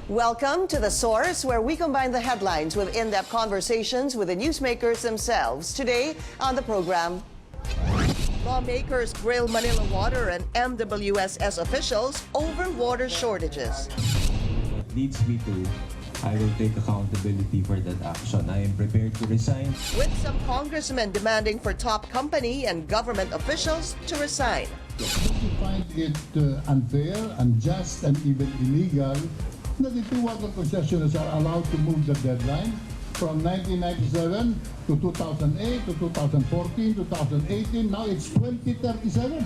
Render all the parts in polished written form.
Welcome to The Source, where we combine the headlines with in-depth conversations with the newsmakers themselves. Today on the program, lawmakers grill Manila Water and MWSS officials over water shortages. Leads me to, I will take accountability for that action. I am prepared to resign. With some congressmen demanding for top company and government officials to resign. If you find it unfair, unjust, and even illegal that the two water concessioners are allowed to move the deadline from 1997 to 2008 to 2014, 2018, now it's 2037.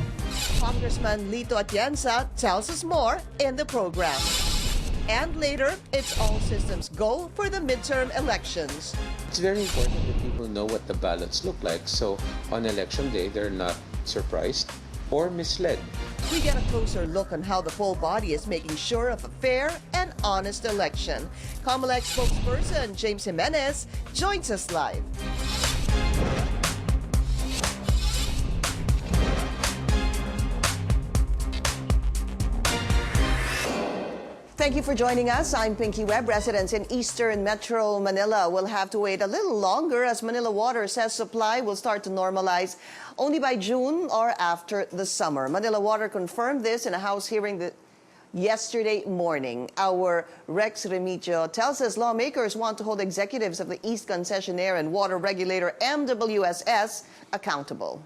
Congressman Lito Atienza tells us more in the program. And later, it's all systems go for the midterm elections. It's very important that people know what the ballots look like, so on election day, they're not surprised or misled. We get a closer look on how the full body is making sure of a fair and honest election. Comelec Spokesperson James Jimenez joins us live. Thank you for joining us. I'm Pinky Webb. Residents in Eastern Metro Manila will have to wait a little longer as Manila Water says supply will start to normalize only by June or after the summer. Manila Water confirmed this in a House hearing yesterday morning. Our Rex Remigio tells us lawmakers want to hold executives of the East Concessionaire and Water Regulator MWSS accountable.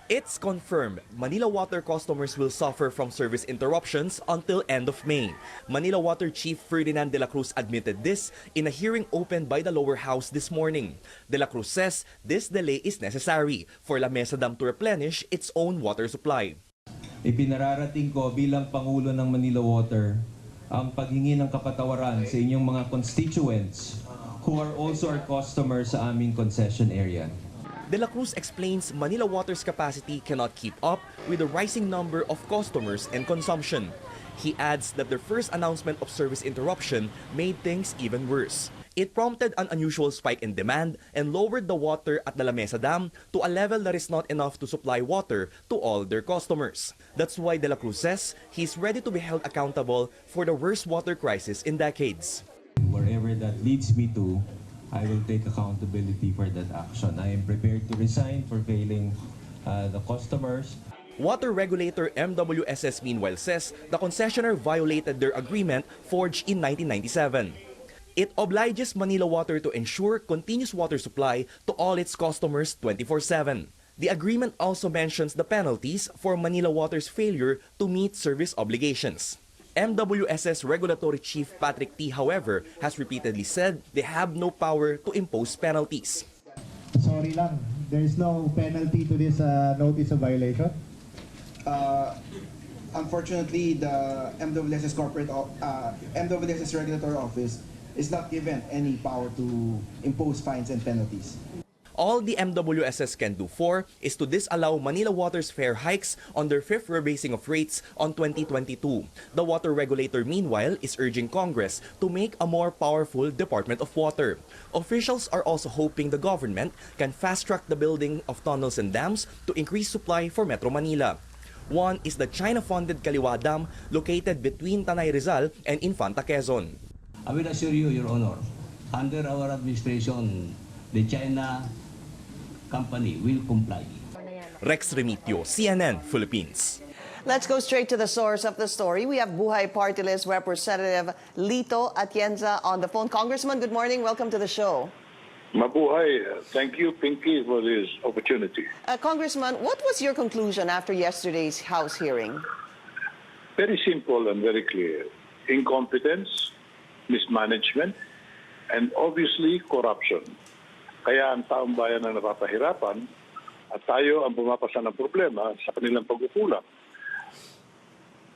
It's confirmed Manila Water customers will suffer from service interruptions until end of May. Manila Water Chief Ferdinand de la Cruz admitted this in a hearing opened by the lower house this morning. De la Cruz says this delay is necessary for La Mesa Dam to replenish its own water supply. Ipinararating ko bilang Pangulo ng Manila Water ang paghingi ng kapatawaran sa inyong mga constituents who are also our customers sa aming concession area. De la Cruz explains Manila Water's capacity cannot keep up with the rising number of customers and consumption. He adds that their first announcement of service interruption made things even worse. It prompted an unusual spike in demand and lowered the water at the La Mesa Dam to a level that is not enough to supply water to all their customers. That's why De la Cruz says he's ready to be held accountable for the worst water crisis in decades. Wherever that leads me to, I will take accountability for that action. I am prepared to resign for failing the customers. Water regulator MWSS meanwhile says the concessionaire violated their agreement forged in 1997. It obliges Manila Water to ensure continuous water supply to all its customers 24/7. The agreement also mentions the penalties for Manila Water's failure to meet service obligations. MWSS Regulatory Chief Patrick T, however, has repeatedly said they have no power to impose penalties. Sorry lang, there is no penalty to this notice of violation? Unfortunately, the MWSS MWSS Regulatory Office is not given any power to impose fines and penalties. All the MWSS can do for is to disallow Manila Water's fare hikes on their fifth rebasing of rates on 2022. The water regulator, meanwhile, is urging Congress to make a more powerful Department of Water. Officials are also hoping the government can fast-track the building of tunnels and dams to increase supply for Metro Manila. One is the China-funded Kaliwa Dam located between Tanay Rizal and Infanta Quezon. I will assure you, Your Honor, under our administration, the China company will comply. Rex Remigio, CNN, Philippines. Let's go straight to the source of the story. We have Buhay Party List Representative Lito Atienza on the phone. Congressman, good morning. Welcome to the show. Mabuhay. Thank you, Pinky, for this opportunity. Congressman, what was your conclusion after yesterday's House hearing? Very simple and very clear. Incompetence, mismanagement, and obviously corruption. Kaya ang taong bayan na napapahirapan at tayo ang pumapasa ng problema sa kanilang pagkukulang.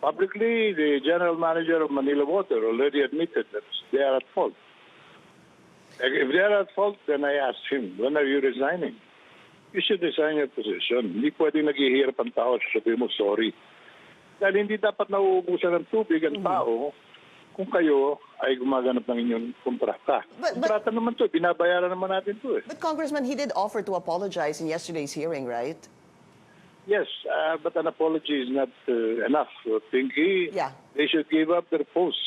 Publicly, the General Manager of Manila Water already admitted that they are at fault. If they are at fault, then I asked him, when are you resigning? You should resign your position. Hindi pwedeng naghihirap ang tao at sabihin mo, sorry. Dahil hindi dapat nauubusan ng tubig ang tao kung kayo ay gumaganap ng inyong kontrata. Kontrata naman to, binabayaran naman natin to eh. But Congressman, he did offer to apologize in yesterday's hearing, right? Yes, but an apology is not enough. Pinky, Yeah. they should give up their posts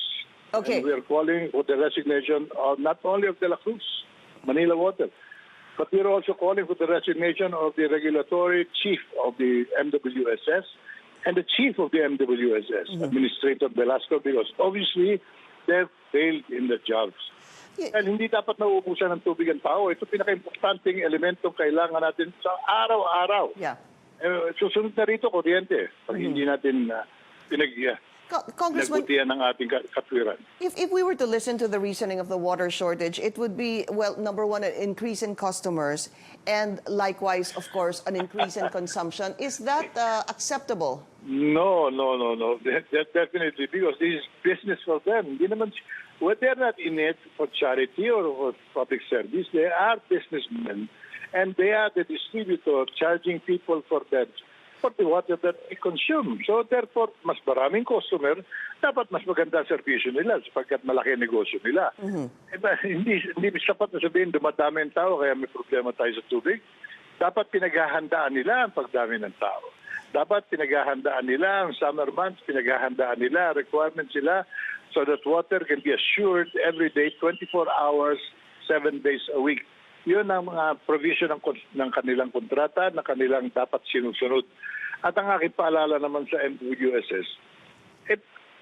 Okay. And we are calling for the resignation of not only of De La Cruz, Manila Water, but we are also calling for the resignation of the regulatory chief of the MWSS and the chief of the MWSS, Administrator Velasco, because obviously they've failed in their jobs. Dahil hindi dapat nauubusan ng tubig ang tao. Ito pinaka-importanting elementong kailangan natin sa araw-araw. Yeah. Susunod na rito, kuryente. Pag hindi natin Congressman, nagbutihan ng ating katwiran. if we were to listen to the reasoning of the water shortage, it would be, well, number one, an increase in customers, and likewise, of course, an increase in consumption. Is that acceptable? No. Definitely, because this is business for them. Hindi naman, well, they're not in it for charity or for public service. They are businessmen, and they are the distributor charging people for the water that they consume. So therefore, mas maraming customer, dapat mas maganda servisyo nila sapagkat malaki ang negosyo nila. Hindi sapat na sabihin dumadami ang tao kaya may problema tayo sa tubig. Dapat pinaghahandaan nila ang pagdami ng tao. Dapat pinaghahandaan nila ang summer months, pinaghahandaan nila, requirements sila so that water can be assured every day, 24 hours, 7 days a week. Yun ang mga provision ng kanilang kontrata na kanilang dapat sinusunod. At ang aking paalala naman sa MWSS,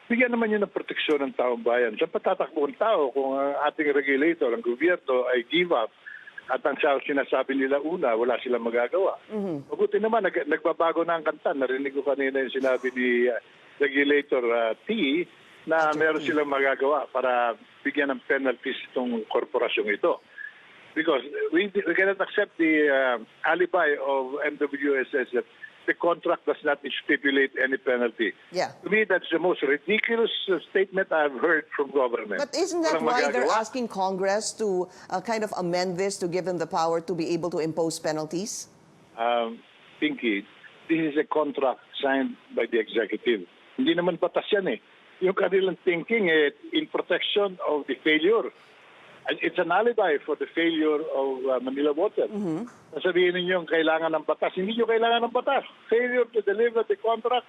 bigyan naman yun ng proteksyon ng taong bayan. Sa patatakbo ng tao, kung ang ating regulator, ang gobyerno ay give up, at ang sinasabi nila una, wala silang magagawa. Mabuti naman, nagbabago na ang kanta. Narinig ko kanina yung sinabi ni Regulator T na meron silang magagawa para bigyan ng penalties itong korporasyong ito. Because we cannot accept the alibi of MWSS that the contract does not stipulate any penalty. Yeah. To me, that's the most ridiculous statement I've heard from government. But isn't that why they're asking Congress to kind of amend this to give them the power to be able to impose penalties? Pinky, this is a contract signed by the executive. Hindi naman batas yan eh. Yung kanilang thinking in protection of the failure. It's an alibi for the failure of Manila Water. Sabihin ninyo kailangan ng batas. Hindi nyo kailangan ng batas. Failure to deliver the contract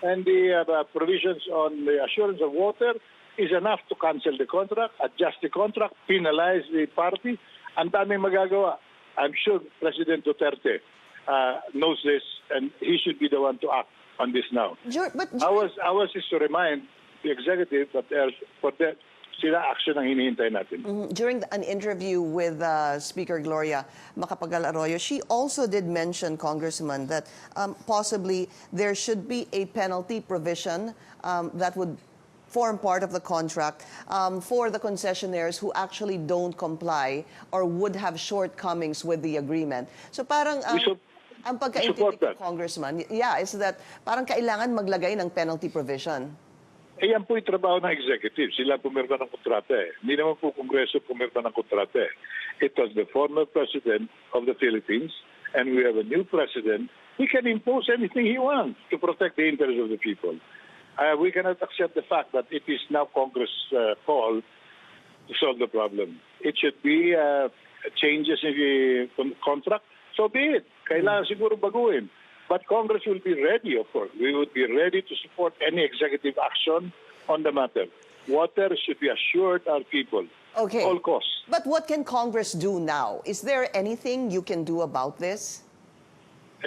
and the provisions on the assurance of water is enough to cancel the contract, adjust the contract, penalize the party. Ang daming magagawa. I'm sure President Duterte knows this, and he should be the one to act on this now. Ours is to remind the executive that for that, sila action ang hinihintay natin. During an interview with Speaker Gloria Macapagal-Arroyo, she also did mention, Congressman, that possibly there should be a penalty provision that would form part of the contract for the concessionaires who actually don't comply or would have shortcomings with the agreement. So parang ang pagkaintindi ko, Congressman, is that parang kailangan maglagay ng penalty provision. Yan po yung trabaho ng executive. Sila pumirma ng kontrata eh. Hindi naman po Kongreso pumirma ng kontrata eh. It was the former president of the Philippines, and we have a new president. He can impose anything he wants to protect the interests of the people. We cannot accept the fact that it is now Congress' call to solve the problem. It should be changes in the contract. So be it. Kailangan siguro baguhin. But Congress will be ready, of course. We would be ready to support any executive action on the matter. Water should be assured our people. Okay. All costs. But what can Congress do now? Is there anything you can do about this?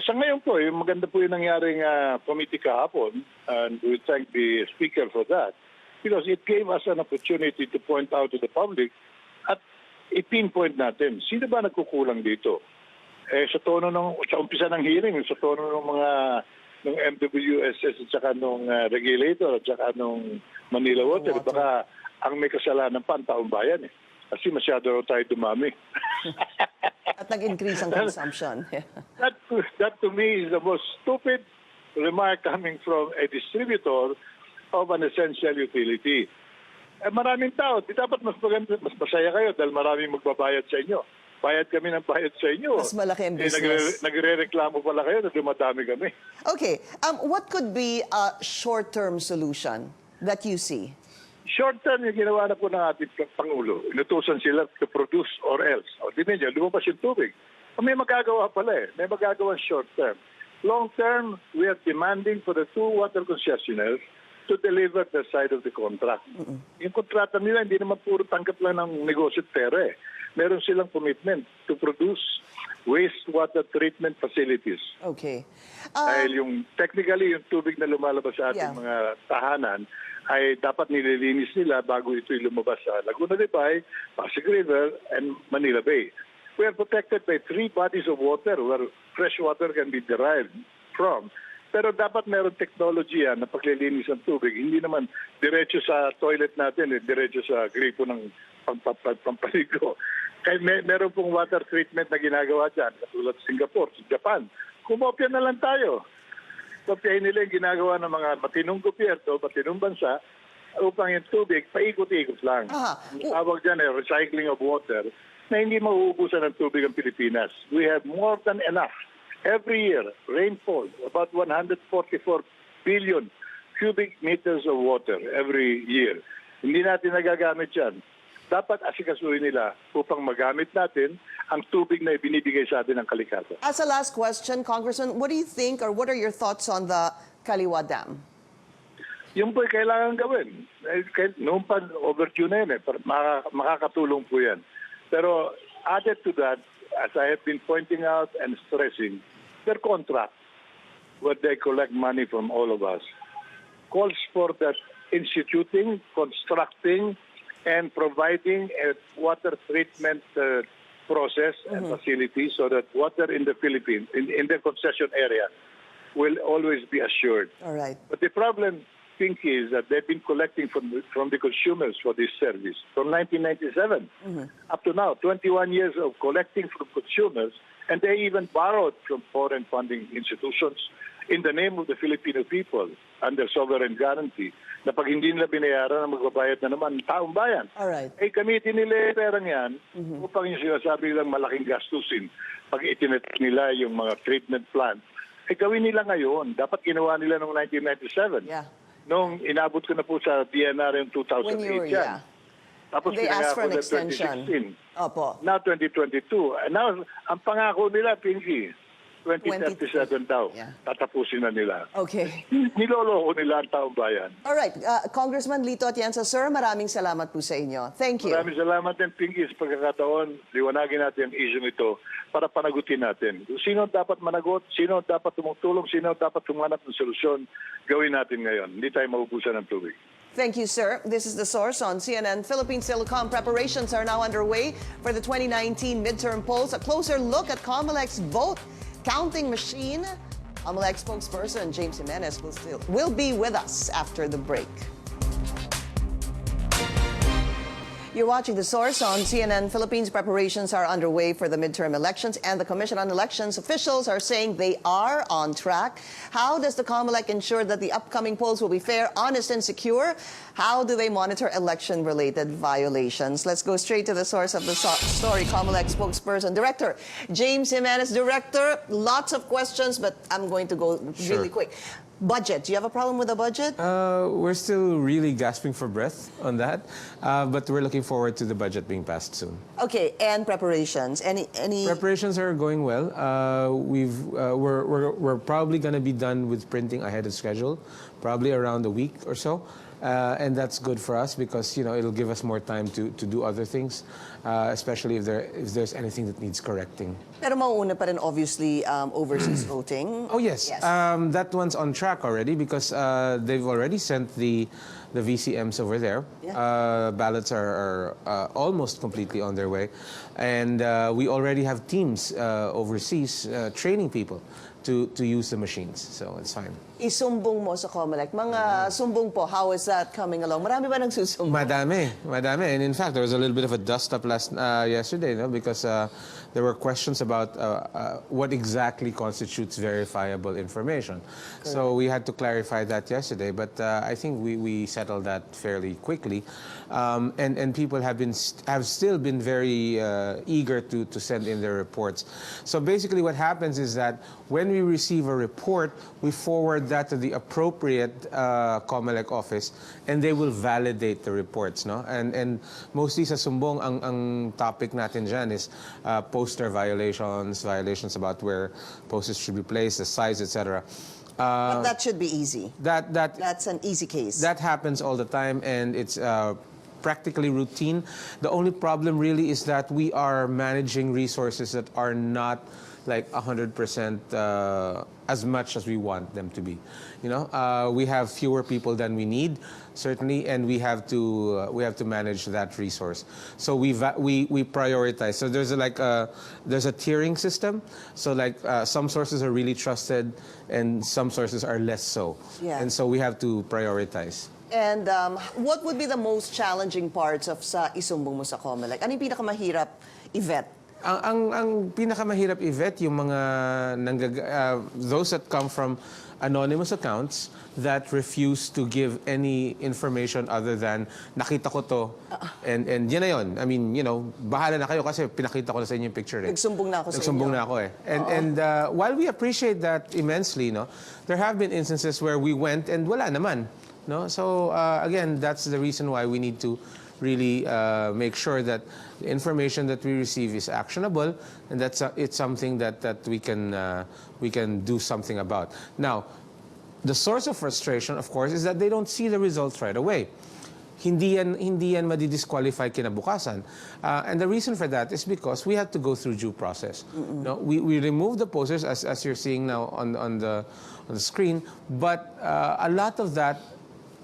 Sa ngayon po, yung maganda po yung nangyaring committee kahapon, and we thank the Speaker for that, because it gave us an opportunity to point out to the public at i-pinpoint natin, sino ba nagkukulang dito? Sa tono sa umpisa ng hearing, sa tono ng MWSS at saka nung regulator at saka nung Manila Water, baka ang may kasalanan pa ang taong bayan eh. Kasi masyado raw tayo dumami. At nag-increase ang consumption. That to me is the most stupid remark coming from a distributor of an essential utility. Maraming tao, di dapat mas masaya kayo dahil maraming magbabayad sa inyo. Bayad kami ng bayad sa inyo. Mas malaki ang business. Nagre-reklamo pala kayo na dumadami kami. Okay. What could be a short-term solution that you see? Short-term yung ginawa na po ng ating Pangulo. Inutusan sila to produce or else. O, di niya, lumabas yung tubig. May magagawa pala eh. May magagawa short-term. Long-term, we are demanding for the two water concessionaires to deliver the side of the contract. Yung kontrata nila, hindi naman puro tanggap lang ng negosyo at pera eh. Meron silang commitment to produce wastewater treatment facilities. Okay. Dahil technically, yung tubig na lumalabas sa ating mga tahanan ay dapat nililinis nila bago ito'y lumabas sa Laguna de Bay, Pasig River, and Manila Bay. We are protected by 3 bodies of water where fresh water can be derived from. Pero dapat meron technology na paglilinis ng tubig. Hindi naman diretso sa toilet natin, diretso sa gripo ng pampaligo. Kaya meron pong water treatment na ginagawa dyan, katulad sa Singapore, sa Japan. Kumopya na lang tayo. Kopyahin nila yung ginagawa ng mga matinong gobyerno, matinong bansa, upang yung tubig, paikot-ikot lang. Ang tawag dyan recycling of water, na hindi mauubusan ng tubig ang Pilipinas. We have more than enough. Every year, rainfall, about 144 billion cubic meters of water every year. Hindi natin nagagamit yan. Dapat asikasuhin nila upang magamit natin ang tubig na ibinibigay sa atin ng kalikasan. As a last question, Congressman, what do you think or what are your thoughts on the Kaliwa Dam? Yung po'y kailangan gawin. Noong pa overdue na yun makakatulong po yan. Pero added to that, as I have been pointing out and stressing, their contract, where they collect money from all of us, calls for that instituting, constructing, and providing a water treatment process and facility so that water in the Philippines, in the concession area, will always be assured. All right. But the problem, Pinky, is that they've been collecting from the consumers for this service from 1997 up to now, 21 years of collecting from consumers, and they even borrowed from foreign funding institutions in the name of the Filipino people under sovereign guarantee na pag hindi nila binayaran na magbabayad na naman taong bayan. All right. Gamitin nila yung perang yan upang yung sinasabi nilang malaking gastusin pag itinet nila yung mga treatment plant. Gawin nila ngayon. Dapat ginawa nila noong 1997. Yeah. Nung inabot ko na po sa DNR yung 2008 When you were, yan. Tapos they asked for an pinangako na extension. 2016. Opo. Now 2022. And now, ang pangako nila, Pinky, 2037 daw. Yeah. Tatapusin na nila. Okay. Niloloko nila ang taong bayan. All right. Congressman Lito Atienza, sir, maraming salamat po sa inyo. Thank you. Maraming salamat din, Pinky, sa pagkakataon. Liwanagin natin ang issue nito para panagutin natin. Kung sino dapat managot, sino dapat tumutulong, sino dapat tumanap ng solusyon, gawin natin ngayon. Hindi tayo maubusan ng tubig. Thank you, sir. This is The Source on CNN. Philippines Telecom preparations are now underway for the 2019 midterm polls. A closer look at Comelec's vote counting machine. Comelec Spokesperson James Jimenez will be with us after the break. You're watching The Source on CNN. Philippines preparations are underway for the midterm elections, and the Commission on Elections officials are saying they are on track. How does the Comelec ensure that the upcoming polls will be fair, honest, and secure? How do they monitor election-related violations? Let's go straight to the source of the story. Comelec spokesperson, Director James Jimenez. Director, lots of questions, but I'm going to go really quick. Budget. Do you have a problem with the budget? We're still really gasping for breath on that, but we're looking forward to the budget being passed soon. Okay, and preparations. Any Preparations are going well. We're probably going to be done with printing ahead of schedule, probably around a week or so. And that's good for us because it'll give us more time to do other things, especially if there's anything that needs correcting. Pero mauuna pa rin obviously overseas voting. Oh yes, that one's on track already because they've already sent the VCMs over there. Yeah. Ballots are almost completely on their way, and we already have teams overseas training people to use the machines, so it's fine. Isumbong mo sa Comelec. Mga sumbong po, how is that coming along? Marami ba nagsusumbong? Madami. And in fact, there was a little bit of a dust-up yesterday, because there were questions about what exactly constitutes verifiable information. Correct. So we had to clarify that yesterday, but I think we settled that fairly quickly. And people have still been very eager to send in their reports. So basically what happens is that when we receive a report, we forward that to the appropriate Comelec office, and they will validate the reports, no? And mostly sa sumbong, ang topic natin dyan is poster violations about where posters should be placed, the size, etc. But that should be easy. That's an easy case. That happens all the time, and it's practically routine. The only problem really is that we are managing resources that are not like 100% as much as we want them to be. You know, we have fewer people than we need, certainly, and we have to manage that resource. So we prioritize. So there's there's a tiering system. So like some sources are really trusted, and some sources are less so. Yeah. And so we have to prioritize. And what would be the most challenging parts of sa isumbong mo sa Comelec? Ano yung pinakamahirap i-vet? Ang pinakamahirap i-vet yung mga those that come from anonymous accounts that refuse to give any information other than nakita ko to and yun na yun. I mean, you know, bahala na kayo kasi pinakita ko na sa inyo yung picture. Nagsumbong na ako sa inyo. Nagsumbong na ako eh. And while we appreciate that immensely, no, there have been instances where we went and wala naman. No? So again, that's the reason why we need to really make sure that the information that we receive is actionable, and it's something that we can do something about. Now, the source of frustration, of course, is that they don't see the results right away. Hindi yan madi-disqualify kinabukasan. And the reason for that is because we have to go through due process. No, we remove the posters as you're seeing now on the screen, but a lot of that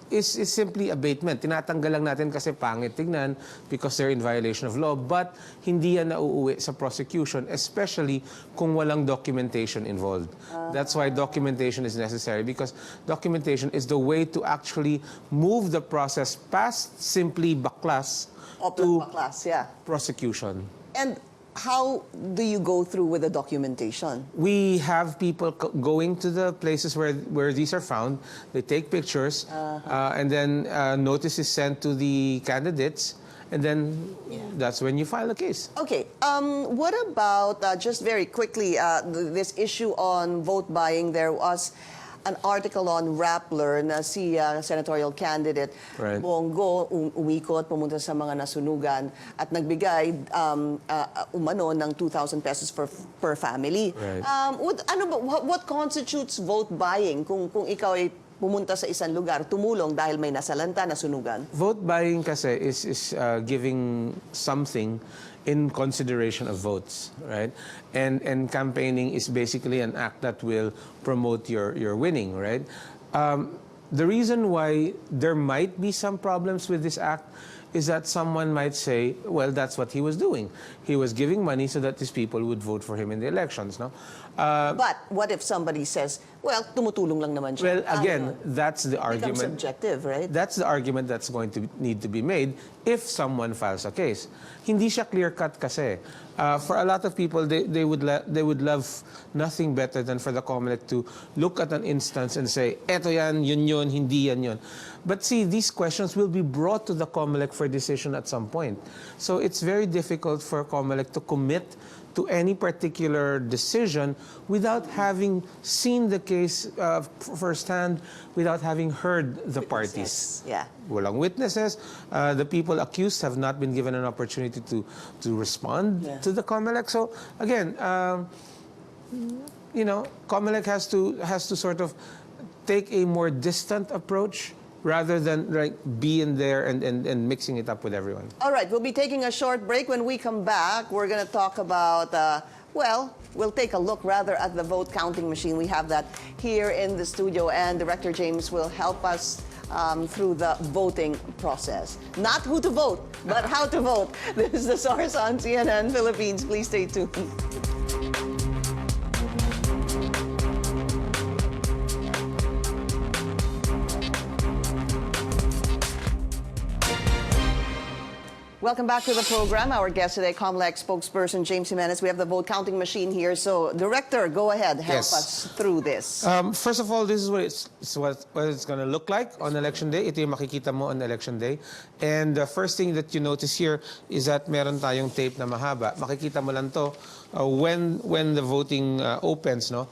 is simply abatement. Tinatanggal lang natin kasi pangit tignan because they're in violation of law, but hindi yan nauuwi sa prosecution, especially kung walang documentation involved. That's why documentation is necessary, because documentation is the way to actually move the process past simply baklas to prosecution. And how do you go through with the documentation? We have people going to the places where these are found. They take pictures, and then notice is sent to the candidates, and then that's when you file a case. Okay. What about, just very quickly, this issue on vote buying? There was an article on Rappler na si senatorial candidate Bongo umikot, pumunta sa mga nasunugan at nagbigay umano ng 2,000 pesos per family. What constitutes vote buying kung ikaw ay pumunta sa isang lugar, tumulong dahil may nasalanta, nasunugan? Vote buying kasi is giving something in consideration of votes, right? And campaigning is basically an act that will promote your winning, right? The reason why there might be some problems with this act is that someone might say, well, that's what he was doing. He was giving money so that these people would vote for him in the elections, no? But what if somebody says, well, tumutulong lang naman siya? Well, again, that's the argument. Becomes subjective, right? That's the argument that's going to need to be made if someone files a case. Hindi siya clear-cut kasi. For a lot of people, they would love nothing better than for the Comelec to look at an instance and say, eto yan, yun, hindi yan yun. But see, these questions will be brought to the Comelec for decision at some point. So it's very difficult for Comelec to commit to any particular decision without having seen the case firsthand, without having heard the parties. Yeah. Walang witnesses. The people accused have not been given an opportunity to respond to the Comelec. So again, you know, Comelec has to sort of take a more distant approach rather than like being there and mixing it up with everyone. All right, we'll be taking a short break. When we come back, we're going to talk about, well, we'll take a look rather at the vote counting machine. We have that here in the studio, and Director James will help us through the voting process. Not who to vote, but how to vote. This is the source on CNN Philippines. Please stay tuned. Welcome back to the program. Our guest today, Comelec Spokesperson James Jimenez. We have the vote counting machine here. So, Director, go ahead. Help us through this. First of all, this is what it's going to look like on election day. Ito yung makikita mo on election day. And the first thing that you notice here is that meron tayong tape na mahaba. Makikita mo lang to when the voting opens, no?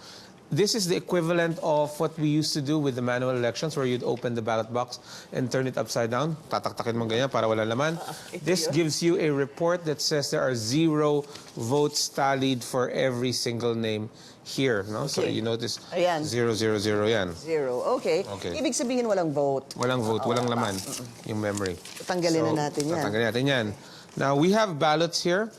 this is the equivalent of what we used to do with the manual elections where you'd open the ballot box and turn it upside down. Tataktakin mo ganyan para wala laman. This gives you a report that says there are 0 votes tallied for every single name here. No? So you notice, Ayan. 0, 0, 0 yan. 0. Okay. Ibig sabihin walang vote. Walang vote, walang laman yung memory. Tatanggalin na natin yan. Tatanggalin natin yan. Now, we have ballots here.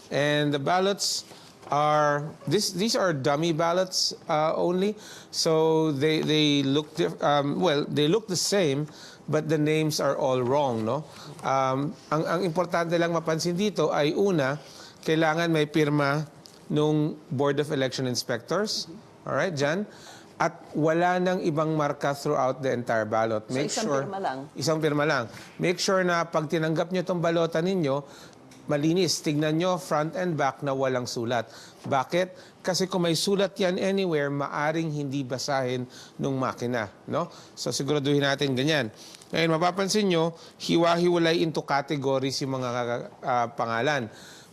And the ballots are, these are dummy ballots only. So they look, they look the same, but the names are all wrong, no? Ang importante lang mapansin dito ay una, kailangan may pirma nung Board of Election Inspectors. All right, Jan? At wala nang ibang marka throughout the entire ballot. So isang pirma lang? Isang pirma lang. Make sure na pag tinanggap nyo itong balota ninyo, malinis. Tignan nyo front and back na walang sulat. Bakit? Kasi kung may sulat yan anywhere, maaring hindi basahin nung makina. No? So siguraduhin natin ganyan. Ngayon, mapapansin nyo, hiwa-hiwalay into categories yung mga pangalan.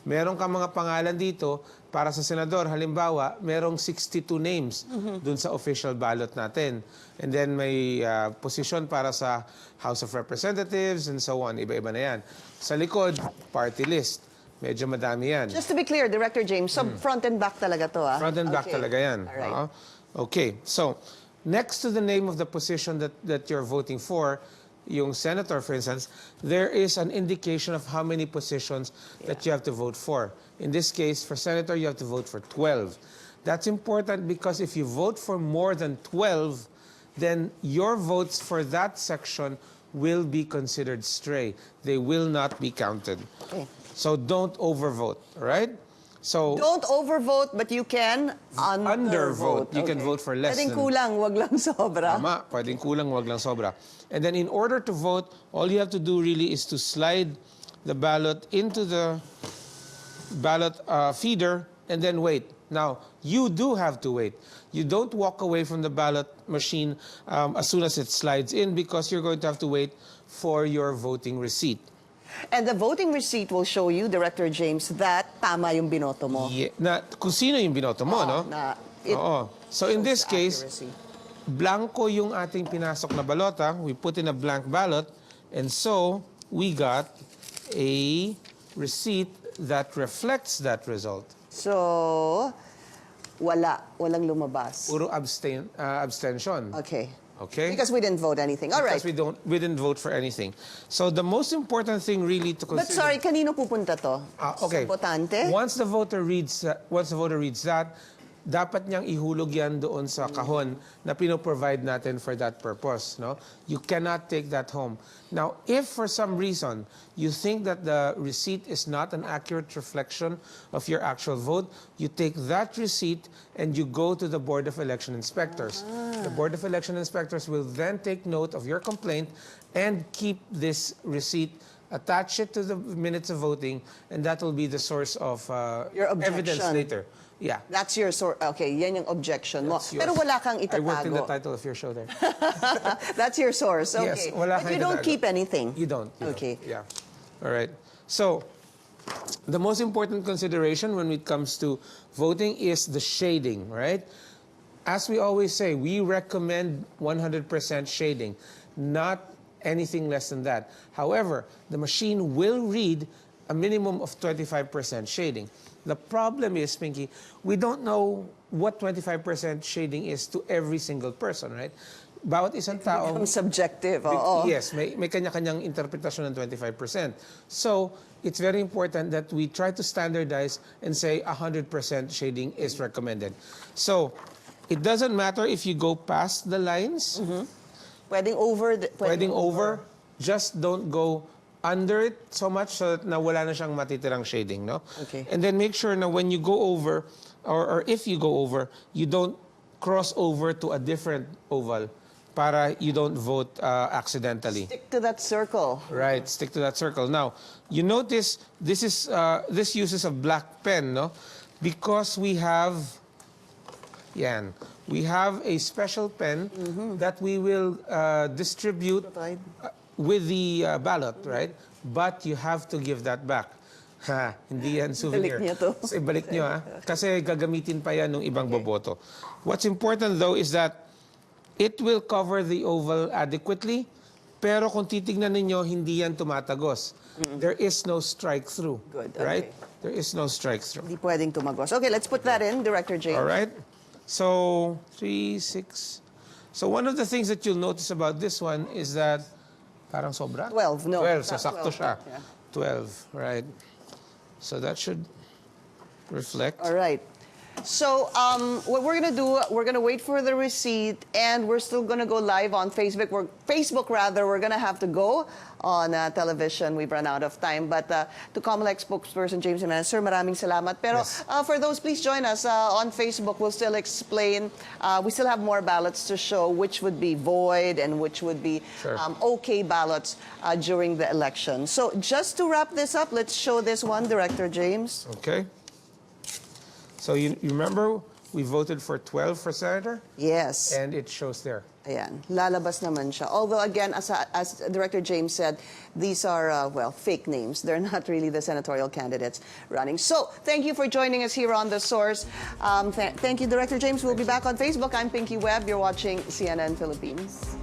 Meron ka mga pangalan dito, para sa senador, halimbawa, merong 62 names dun sa official ballot natin. And then may position para sa House of Representatives and so on. Iba-iba na yan. Sa likod, party list. Medyo madami yan. Just to be clear, Director James, so front and back talaga to, ah? Front and back talaga yan. Alright. Okay, so next to the name of the position that you're voting for, yung senator, for instance, there is an indication of how many positions that you have to vote for. In this case, for senator, you have to vote for 12. That's important because if you vote for more than 12, then your votes for that section will be considered stray. They will not be counted. Okay. So don't overvote, all right? So Don't overvote, but you can undervote. You can vote for less Pwedeng than... kulang, wag lang sobra. Tama, pwedeng kulang, wag lang sobra. And then in order to vote, all you have to do really is to slide the ballot into the ballot feeder and then wait. Now, you do have to wait. You don't walk away from the ballot machine as soon as it slides in because you're going to have to wait for your voting receipt. And the voting receipt will show you, Director James, that tama yung binoto mo. Yeah, na, kung sino yung binoto mo, no? Oo. So in this case, blanco yung ating pinasok na balota. We put in a blank ballot. And so, we got a receipt that reflects that result. So, walang lumabas. Puro abstention. Okay. Okay? Because we didn't vote anything. All right. Because we didn't vote for anything. So the most important thing really to consider... But sorry, kanino pupunta to? Okay. Sa botante? Once the voter reads that, dapat niyang ihulog yan doon sa kahon na pinoprovide natin for that purpose. No? You cannot take that home. Now, if for some reason you think that the receipt is not an accurate reflection of your actual vote, you take that receipt and you go to the Board of Election Inspectors. The Board of Election Inspectors will then take note of your complaint and keep this receipt, attach it to the minutes of voting, and that will be the source of Your objection. evidence later. Yeah. That's your source. Okay, yan yung objection mo. Pero wala kang itatago. I worked in the title of your show there. That's your source. Okay. Yes, wala But kang you don't itatago. keep anything. You don't. Okay. Yeah. All right. So, the most important consideration when it comes to voting is the shading, right? As we always say, we recommend 100% shading, not anything less than that. However, the machine will read a minimum of 25% shading. The problem is, Pinky, we don't know what 25% shading is to every single person, right? Bawat isang tao... Becomes subjective, oo. Yes, may kanya-kanyang interpretasyon ng 25%. So, it's very important that we try to standardize and say 100% shading is recommended. So, it doesn't matter if you go past the lines. Pwedeng over. Pwedeng over. Just don't go under it so much so that na wala na siyang matitirang shading, no? Okay. And then make sure na when you go over, or if you go over, you don't cross over to a different oval para you don't vote accidentally. Stick to that circle. Right, stick to that circle. Now, you notice this uses a black pen, no? Because we have a special pen that we will distribute with the ballot, right? But you have to give that back. Ha, hindi yan souvenir. Balik niyo to. So, ibalik niyo ha. Kasi gagamitin pa yan ng ibang boboto. What's important though is that it will cover the oval adequately, pero kung titignan ninyo, hindi yan tumatagos. There is no strike-through. Good, Right? okay. There is no strike-through. Hindi pwedeng tumagos. Okay, let's put that in, Director James. All right? So, 3, 6. So one of the things that you'll notice about this one is that parang sobra? 12, no. 12, so Not sakto 12, siya. yeah. 12, right. So that should reflect. All right. So what we're gonna do, we're gonna wait for the receipt, and we're still gonna go live on Facebook. We're gonna have to go on television. We've run out of time. But to Comelec Spokesperson James Jimenez, sir, maraming salamat. Pero Yes. for those, please join us on Facebook. We'll still explain. We still have more ballots to show which would be void and which would be Sure. okay ballots during the election. So just to wrap this up, let's show this one, Director James. Okay. So you remember we voted for 12 for senator? Yes. And it shows there. Ayan, lalabas naman siya. Although again, as Director James said, these are, well, fake names. They're not really the senatorial candidates running. So, thank you for joining us here on The Source. Thank you, Director James. We'll be back on Facebook. I'm Pinky Webb. You're watching CNN Philippines.